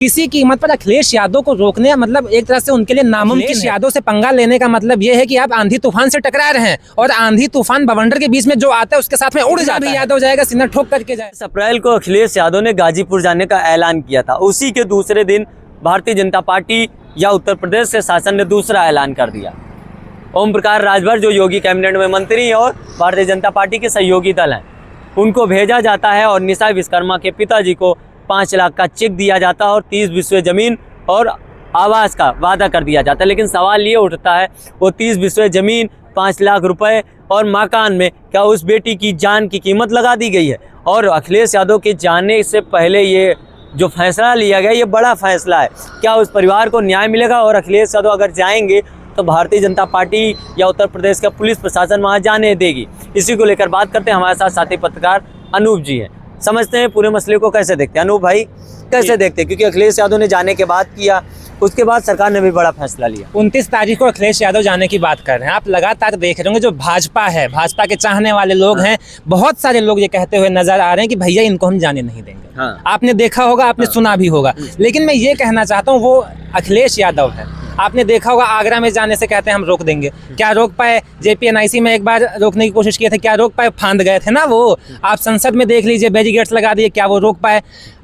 किसी कीमत पर अखिलेश यादव को रोकने मतलब एक तरह से उनके लिए नामुमकिन है। यादव से पंगा लेने का मतलब ये है कि आप आंधी तूफान से टकरा रहे हैं और आंधी तूफान बवंडर के बीच में जो आता है उसके साथ में उड़ जाता है। यादव जाएगा सीना ठोक करके जाए। 10 अप्रैल को अखिलेश यादव ने गाजीपुर जाने का ऐलान किया था। उसी के दूसरे दिन भारतीय जनता पार्टी या उत्तर प्रदेश के शासन ने दूसरा ऐलान कर दिया। ओम प्रकाश राजभर जो योगी कैबिनेट में मंत्री हैं और भारतीय जनता पार्टी के सहयोगी दल हैं, उनको भेजा जाता है और निशा विश्वकर्मा के पिताजी को 5 लाख का चेक दिया जाता है और 30 बिस्वे ज़मीन और आवास का वादा कर दिया जाता है। लेकिन सवाल ये उठता है, वो 30 बिस्वे ज़मीन, 5 लाख रुपए और मकान में क्या उस बेटी की जान की कीमत लगा दी गई है? और अखिलेश यादव के जाने से पहले ये जो फैसला लिया गया, ये बड़ा फैसला है। क्या उस परिवार को न्याय मिलेगा? और अखिलेश यादव अगर जाएंगे तो भारतीय जनता पार्टी या उत्तर प्रदेश का पुलिस प्रशासन वहाँ जाने देगी? इसी को लेकर बात करते हैं। हमारे साथ साथी पत्रकार अनूप जी हैं। समझते हैं पूरे मसले को कैसे देखते हैं। अनूप भाई कैसे देखते हैं? क्योंकि अखिलेश यादव ने जाने के बाद किया, उसके बाद सरकार ने भी बड़ा फैसला लिया। 29 तारीख को अखिलेश यादव जाने की बात कर रहे हैं। आप लगातार देख रहे होंगे जो भाजपा है, भाजपा के चाहने वाले लोग हैं, बहुत सारे लोग ये कहते हुए नजर आ रहे हैं कि भैया इनको हम जाने नहीं देंगे। आपने देखा होगा, आपने सुना भी होगा। लेकिन मैं ये कहना चाहता हूँ, वो अखिलेश यादव है। आपने देखा होगा आगरा में जाने से कहते हैं हम रोक देंगे। क्या रोक पाए? JPNIC में एक बार रोकने की कोशिश किए थे, क्या रोक पाए? फांद गए थे ना वो। आप संसद में देख लीजिए, बैरिकेड्स लगा दिए, क्या वो रोक पाए?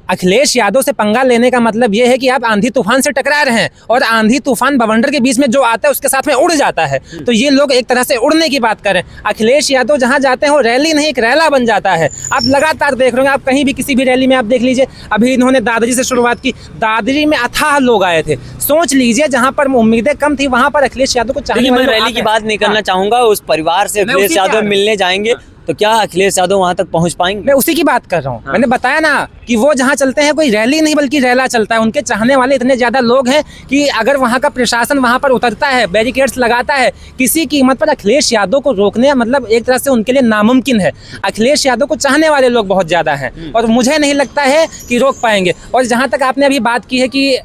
अखिलेश यादव से पंगा लेने का मतलब ये है कि आप आंधी तूफान से टकरा रहे हैं और आंधी तूफान बवंडर के बीच में जो आता है उसके साथ में उड़ जाता है। तो ये लोग एक तरह से उड़ने की बात करें। अखिलेश यादव जहां जाते हैं वो रैली नहीं, एक रैला बन जाता है। आप लगातार देख रहे होंगे, आप कहीं भी किसी भी रैली में आप देख लीजिए। अभी इन्होंने दादरी से शुरुआत की, दादरी में अथाह लोग आए थे। सोच लीजिए, जहां पर उम्मीदें कम थी वहां पर अखिलेश यादव को चाहिए। मैं रैली की बात नहीं करना चाहूंगा, उस परिवार से अखिलेश यादव मिलने जाएंगे तो क्या अखिलेश यादव वहां तक पहुंच पाएंगे? मैं उसी की बात कर रहा हूँ। मैंने बताया ना कि वो जहाँ चलते हैं कोई रैली नहीं बल्कि रैला चलता है। उनके चाहने वाले इतने ज्यादा लोग हैं कि अगर वहाँ का प्रशासन वहाँ पर उतरता है, बैरिकेड्स लगाता है, किसी कीमत पर अखिलेश यादव को रोकने मतलब एक तरह से उनके लिए नामुमकिन है। अखिलेश यादव को चाहने वाले लोग बहुत ज्यादा हैं और मुझे नहीं लगता है कि रोक पाएंगे। और जहाँ तक आपने अभी बात की है कि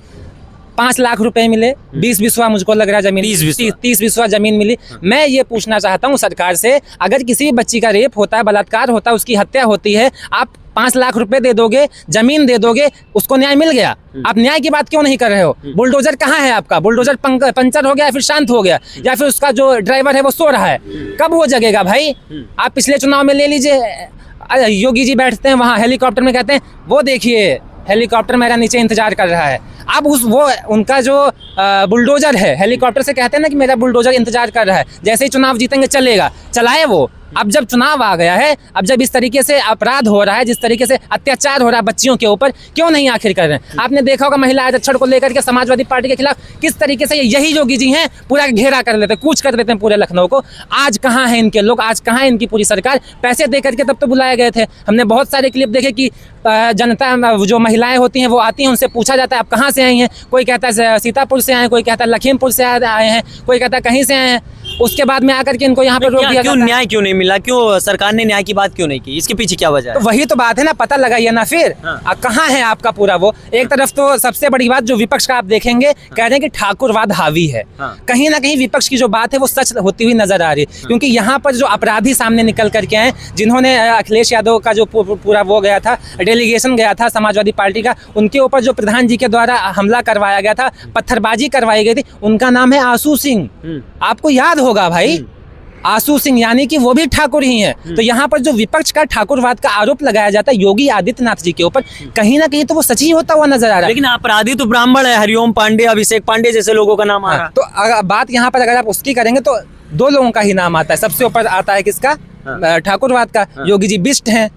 5 लाख रुपए मिले, 20 बिस्वा मुझको लग रहा है जमीन, 30 बिस्वा जमीन मिली। मैं ये पूछना चाहता हूँ सरकार से, अगर किसी बच्ची का रेप होता है, बलात्कार होता है, उसकी हत्या होती है, आप 5 लाख रुपए दे दोगे, जमीन दे दोगे, उसको न्याय मिल गया? आप न्याय की बात क्यों नहीं कर रहे हो? बुलडोजर कहाँ है आपका? बुलडोजर पंचर हो गया, फिर शांत हो गया, या फिर उसका जो ड्राइवर है वो सो रहा है। कब वो जगेगा भाई? आप पिछले चुनाव में ले लीजिए, योगी जी बैठते हैं वहाँ हेलीकॉप्टर में, कहते हैं वो देखिए हेलीकॉप्टर मेरा नीचे इंतजार कर रहा है। अब उनका जो बुलडोजर है, हेलीकॉप्टर से कहते हैं ना कि मेरा बुलडोजर इंतजार कर रहा है, जैसे ही चुनाव जीतेंगे चलेगा, चलाए वो। अब जब चुनाव आ गया है, अब जब इस तरीके से अपराध हो रहा है, जिस तरीके से अत्याचार हो रहा है बच्चियों के ऊपर, क्यों नहीं आखिर कर रहे हैं? आपने देखा होगा महिला आरक्षण को लेकर के समाजवादी पार्टी के खिलाफ किस तरीके से यही योगी जी हैं पूरा घेरा कर लेते हैं, कूच कर देते हैं पूरे लखनऊ को। आज कहाँ है इनके लोग? आज कहाँ है इनकी पूरी सरकार? पैसे दे करके तब तो बुलाए गए थे। हमने बहुत सारे क्लिप देखे कि जनता जो महिलाएं होती हैं वो आती हैं, उनसे पूछा जाता है आप कहाँ से आई हैं। कोई कहता है सीतापुर से आए हैं, कोई कहता है लखीमपुर से आए हैं, कोई कहता है कहीं से आए हैं। उसके बाद में आकर के इनको यहाँ पर रोक दिया। क्यों न्याय क्यों नहीं मिला? क्यों सरकार ने न्याय की बात क्यों नहीं की? इसके पीछे क्या वजह है? तो वही तो बात है ना, पता लगाइए ना फिर। कहाँ है आपका पूरा वो? एक तरफ तो सबसे बड़ी बात जो विपक्ष का आप देखेंगे, कह रहे हैं कि ठाकुरवाद हावी है। कहीं ना कहीं विपक्ष की जो बात है वो सच होती हुई नजर आ रही है। क्योंकि यहाँ पर जो अपराधी सामने निकल करके आए, जिन्होंने अखिलेश यादव का जो पूरा वो गया था, डेलीगेशन गया था समाजवादी पार्टी का, उनके ऊपर जो प्रधान जी के द्वारा हमला करवाया गया था, पत्थरबाजी करवाई गई थी, उनका नाम है आशू सिंह। आपको याद होगा भाई, आशू सिंह, यानी कि वो भी ठाकुर ही हैं। तो यहाँ पर जो विपक्ष का ठाकुरवाद का आरोप लगाया जाता है योगी आदित्यनाथ जी के ऊपर, कहीं ना कहीं तो वो सच ही होता हुआ नजर आ रहा है। लेकिन अपराधी तो ब्राह्मण है, हरिओम पांडे, अभिषेक पांडे जैसे लोगों का नाम आ रहा है। तो बात यहाँ पर अगर आप उसकी करेंगे तो 2 लोगों का ही नाम आता है। सबसे ऊपर आता है किसका? ठाकुरवाद का। योगी जी बिष्ट हैं,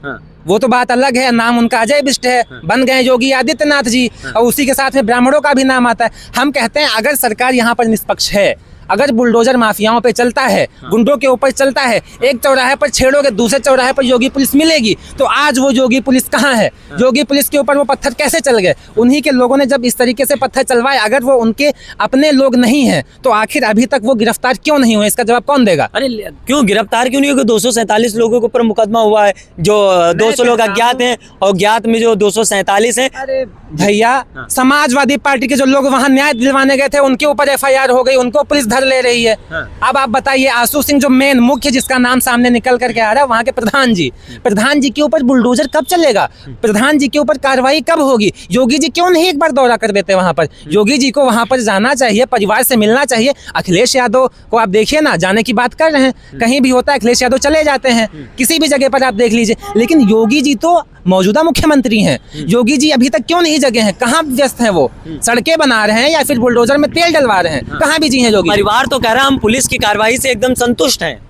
वो तो बात अलग है, नाम उनका अजय बिष्ट है, बन गए योगी आदित्यनाथ जी। और उसी के साथ में ब्राह्मणों का भी नाम आता है। हम कहते हैं अगर सरकार यहाँ पर निष्पक्ष है, अगर बुलडोजर माफियाओं पे चलता है, गुंडों के ऊपर चलता है, एक चौराहे पर छेड़ोगे दूसरे चौराहे पर योगी पुलिस मिलेगी, तो आज वो योगी पुलिस कहाँ है? योगी पुलिस के ऊपर वो पत्थर कैसे चल गए? उन्हीं के लोगों ने जब इस तरीके से पत्थर चलवाए, अगर वो उनके अपने लोग नहीं हैं तो आखिर अभी तक वो गिरफ्तार क्यों नहीं हुए? इसका जवाब कौन देगा? अरे क्यों गिरफ्तार क्यों नहीं हुए? 247 लोगों के ऊपर मुकदमा हुआ है, जो 200 लोग अज्ञात हैं और ज्ञात में जो 247 हैं। अरे भैया, समाजवादी पार्टी के जो लोग वहाँ न्याय दिलवाने गए थे उनके ऊपर FIR हो गई, उनको पुलिस धर ले रही है। अब आप बताइए, आशु सिंह जो मेन मुख्य जिसका नाम सामने निकल करके आ रहा है, वहाँ के प्रधान जी के ऊपर बुलडोजर कब चलेगा? प्रधान जी के ऊपर कार्रवाई कब होगी? योगी जी क्यों नहीं एक बार दौरा कर देते वहाँ पर? योगी जी को वहाँ पर जाना चाहिए, परिवार से मिलना चाहिए। अखिलेश यादव को आप देखिए ना, जाने की बात कर रहे हैं, कहीं भी होता है अखिलेश यादव चले जाते हैं, किसी भी जगह पर आप देख लीजिए। लेकिन योगी जी तो मौजूदा मुख्यमंत्री हैं, योगी जी अभी तक क्यों नहीं जगे हैं? कहाँ व्यस्त हैं वो? सड़कें बना रहे हैं या फिर बुलडोजर में तेल डलवा रहे हैं? कहाँ बिजी हैं योगी? परिवार तो कह रहा है हम पुलिस की कार्रवाई से एकदम संतुष्ट हैं।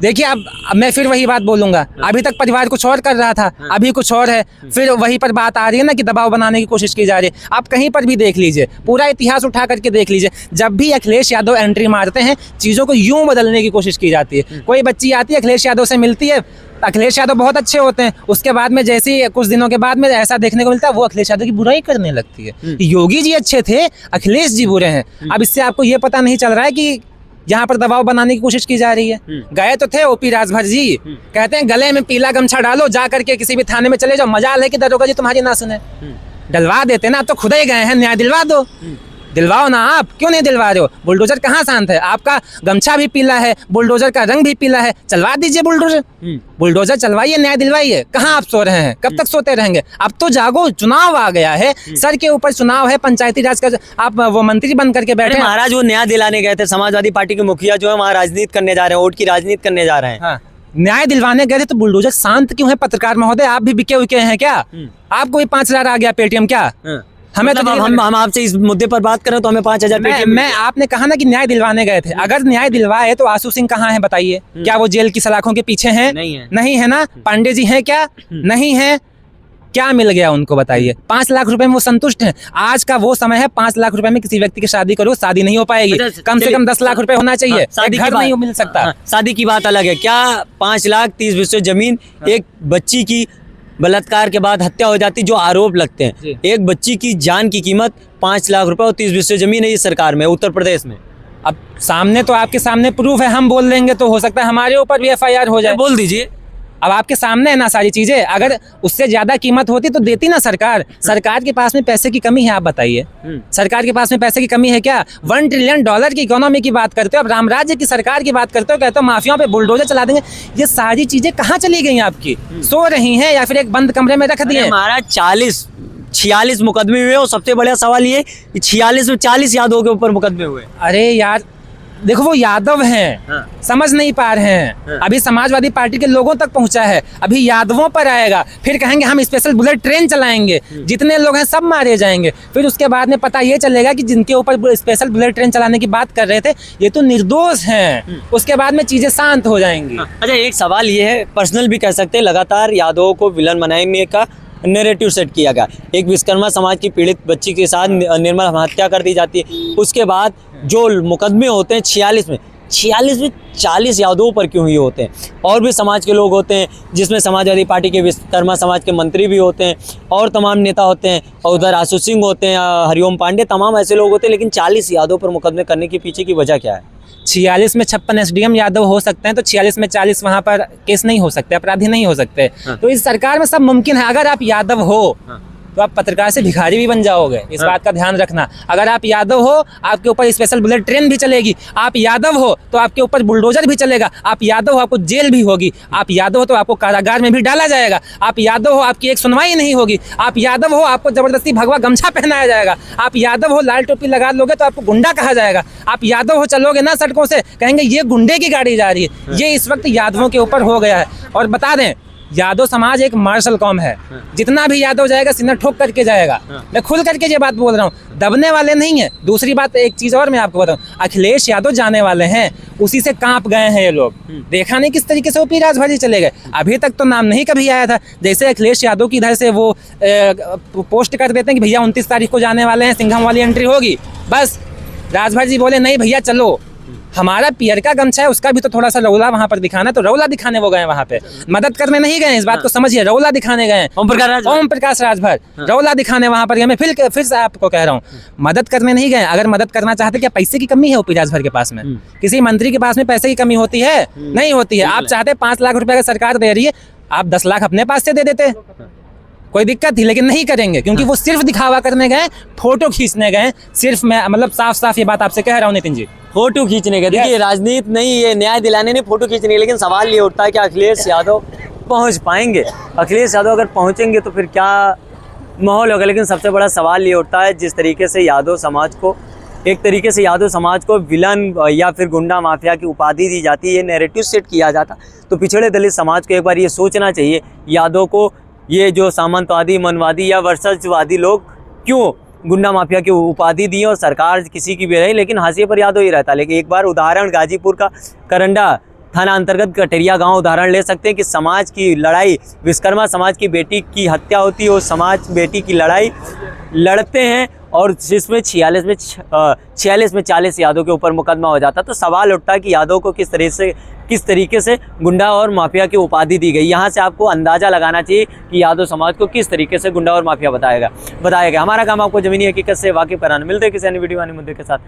देखिए, अब मैं फिर वही बात बोलूंगा, अभी तक परिवार कुछ और कर रहा था, अभी कुछ और है, फिर वहीं पर बात आ रही है ना कि दबाव बनाने की कोशिश की जा रही है। आप कहीं पर भी देख लीजिए, पूरा इतिहास उठा करके देख लीजिए, जब भी अखिलेश यादव एंट्री मारते हैं चीज़ों को यूं बदलने की कोशिश की जाती है। कोई बच्ची आती है अखिलेश यादव से मिलती है, अखिलेश यादव बहुत अच्छे होते हैं, उसके बाद में जैसे ही कुछ दिनों के बाद में ऐसा देखने को मिलता है वो अखिलेश यादव की बुराई करने लगती है। योगी जी अच्छे थे, अखिलेश जी बुरे हैं। अब इससे आपको ये पता नहीं चल रहा है कि यहाँ पर दबाव बनाने की कोशिश की जा रही है। गए तो थे ओपी राजभर जी, कहते हैं गले में पीला गमछा डालो, जा करके किसी भी थाने में चले जाओ, मजाल है कि दरोगा जी तुम्हारी ना सुने। डलवा देते ना, अब तो खुद ही गए हैं, न्याय दिलवा दो, दिलवाओ ना। आप क्यों नहीं दिलवा रहे हो? बुलडोजर कहाँ शांत है? आपका गमछा भी पीला है, बुलडोजर का रंग भी पीला है, चलवा दीजिए बुलडोजर, बुलडोजर चलवाइए, न्याय दिलवाइए। कहाँ आप सो रहे हैं? कब तक सोते रहेंगे? अब तो जागो, चुनाव आ गया है, सर के ऊपर चुनाव है, पंचायती राज का आप वो मंत्री बन करके बैठे हैं। महाराज वो न्याय दिलाने गए थे, समाजवादी पार्टी के मुखिया जो है वहाँ राजनीति करने जा रहे हैं, वोट की राजनीति करने जा रहे हैं। हाँ, न्याय दिलवाने गए थे तो बुलडोजर शांत क्यों है? पत्रकार महोदय, आप भी बिके हुए हैं क्या? आपको भी 5,000 आ गया पेटीएम क्या? हमें तो हम आपसे इस मुद्दे पर बात करें तो हमें 5,000 मैं आपने कहा ना कि न्याय दिलवाने गए थे, अगर न्याय दिलवाए तो आशु सिंह कहाँ है बताइए? क्या वो जेल की सलाखों के पीछे हैं? नहीं है ना। पांडे जी हैं क्या? नहीं है। क्या मिल गया उनको बताइए? 5 लाख रुपए में वो संतुष्ट हैं? आज का वो समय है, 5 लाख रुपए में किसी व्यक्ति की शादी करो, शादी नहीं हो पाएगी, कम से कम 10 लाख रुपए होना चाहिए, घर नहीं मिल सकता। शादी की बात अलग है, क्या 5,30,20 जमीन एक बच्ची की बलात्कार के बाद हत्या हो जाती, जो आरोप लगते हैं, एक बच्ची की जान की कीमत 5 लाख रुपए और 30 जमीन है इस सरकार में, उत्तर प्रदेश में। अब सामने तो आपके सामने प्रूफ है, हम बोल देंगे तो हो सकता है हमारे ऊपर भी FIR हो जाए। बोल दीजिए, अब आपके सामने है ना सारी चीजें, अगर उससे ज्यादा कीमत होती तो देती ना सरकार। सरकार के पास में पैसे की कमी है, आप बताइए, सरकार के पास में पैसे की कमी है क्या? $1 ट्रिलियन की इकोनॉमी की बात करते हो, अब राम राज्य की सरकार की बात करते हो, कहते हो माफियाओं पे बुलडोजर चला देंगे। ये सारी चीजें कहाँ चली गई आपकी? सो रही हैं या फिर एक बंद कमरे में रख दिए? हमारा 46 मुकदमे हुए, और सबसे बड़ा सवाल ये 46 में 40 यादवों के ऊपर मुकदमे हुए। अरे यार देखो, वो यादव हैं, समझ नहीं पा रहे हैं, अभी समाजवादी पार्टी के लोगों तक पहुंचा है, अभी यादवों पर आएगा, फिर कहेंगे हम स्पेशल बुलेट ट्रेन चलाएंगे, जितने लोग हैं सब मारे जाएंगे। फिर उसके बाद में पता ये चलेगा कि जिनके ऊपर स्पेशल बुलेट ट्रेन चलाने की बात कर रहे थे ये तो निर्दोष हैं। उसके बाद में चीजें शांत हो जाएंगी। अच्छा, एक सवाल ये है, पर्सनल भी कह सकते हैं, लगातार यादवों को विलन बनाने का नैरेटिव सेट किया गया। एक विश्वकर्मा समाज की पीड़ित बच्ची के साथ निर्मम हत्या कर दी जाती है, उसके बाद जो मुकदमे होते हैं 46 में 40 यादवों पर क्यों ही होते हैं? और भी समाज के लोग होते हैं, जिसमें समाजवादी पार्टी के विश्वकर्मा समाज के मंत्री भी होते हैं और तमाम नेता होते हैं, और उधर आशु सिंह होते हैं, हरिओम पांडे, तमाम ऐसे लोग होते हैं, लेकिन 40 यादवों पर मुकदमे करने के पीछे की वजह क्या है? 46 में 56 SDM यादव हो सकते हैं, तो 46 में 40 वहाँ पर केस नहीं हो सकते, अपराधी नहीं हो सकते। तो इस सरकार में सब मुमकिन है। अगर आप यादव हो तो आप पत्रकार से भिखारी भी बन जाओगे, इस बात का ध्यान रखना। अगर आप यादव हो आपके ऊपर स्पेशल बुलेट ट्रेन भी चलेगी, आप यादव हो तो आपके ऊपर बुलडोजर भी चलेगा, आप यादव हो आपको जेल भी होगी, आप यादव हो तो आपको कारागार में भी डाला जाएगा, आप यादव हो आपकी एक सुनवाई नहीं होगी, आप यादव हो आपको जबरदस्ती भगवा गमछा पहनाया जाएगा, आप यादव हो लाल टोपी लगा लोगे तो आपको गुंडा कहा जाएगा, आप यादव हो चलोगे ना सड़कों से कहेंगे ये गुंडे की गाड़ी जा रही है। ये इस वक्त यादवों के ऊपर हो गया है। और बता दें, यादव समाज एक मार्शल कौम है, जितना भी यादव जाएगा सीना ठोक करके जाएगा। मैं खुल करके ये बात बोल रहा हूँ, दबने वाले नहीं है। दूसरी बात, एक चीज और मैं आपको बताऊं, अखिलेश यादव जाने वाले हैं, उसी से कांप गए हैं ये लोग। देखा नहीं किस तरीके से ओपी राजभर जी चले गए, अभी तक तो नाम नहीं कभी आया था। जैसे अखिलेश यादव की इधर से वो पोस्ट कर देते हैं कि भैया 29 तारीख को जाने वाले हैं, सिंघम वाली एंट्री होगी, बस राजभर जी बोले नहीं भैया चलो, हमारा पियर का गमछा है उसका भी तो थोड़ा सा रौला वहां पर दिखाना, तो रौला दिखाने वो गए वहां पे, मदद करने नहीं गए, इस बात को समझिए, रौला दिखाने गए। ओम प्रकाश राजभर रौला दिखाने वहां पर गए। मैं फिर से आपको कह रहा हूँ, मदद करने नहीं गए। अगर मदद करना चाहते, क्या पैसे की कमी है ओपी राजभर के पास में? किसी मंत्री के पास में पैसे की कमी होती है? नहीं होती है। आप चाहते 5 लाख रुपए अगर सरकार दे रही है, आप 10 लाख अपने पास से दे देते, कोई दिक्कत थी, लेकिन नहीं करेंगे, क्योंकि वो सिर्फ दिखावा करने गए, फोटो खींचने गए सिर्फ। मैं मतलब साफ साफ ये बात आपसे कह रहा हूँ नितिन जी। फोटो खींचने का। देखिए राजनीति नहीं, ये न्याय दिलाने नहीं, फोटो खींचने का। लेकिन सवाल ये उठता है कि अखिलेश यादव पहुंच पाएंगे? अखिलेश यादव अगर पहुंचेंगे तो फिर क्या माहौल होगा? लेकिन सबसे बड़ा सवाल ये उठता है, जिस तरीके से यादव समाज को, एक तरीके से यादव समाज को विलन या फिर गुंडा माफिया की उपाधि दी जाती है, ये नैरेटिव सेट किया जाता, तो पिछड़े दलित समाज को एक बार ये सोचना चाहिए, यादव को ये जो सामंतवादी, मनवादी या वर्चस्ववादी लोग क्यों गुंडा माफिया की उपाधि दी और सरकार किसी की भी रही, लेकिन हाशिए पर यादव ही रहता। लेकिन एक बार उदाहरण गाजीपुर का करंडा थाना अंतर्गत कटरिया गांव उदाहरण ले सकते हैं कि समाज की लड़ाई, विश्वकर्मा समाज की बेटी की हत्या होती है, वो समाज बेटी की लड़ाई लड़ते हैं और जिसमें 46 में 40 यादव के ऊपर मुकदमा हो जाता। तो सवाल उठता है कि यादव को किस तरीके से गुंडा और माफिया की उपाधि दी गई। यहाँ से आपको अंदाज़ा लगाना चाहिए कि यादव समाज को किस तरीके से गुंडा और माफिया बताया गया। हमारा काम आपको ज़मीनी हकीकत से वाकिफ कराना। मिलते हैं किसी अन्य वीडियो वाले मुद्दे के साथ।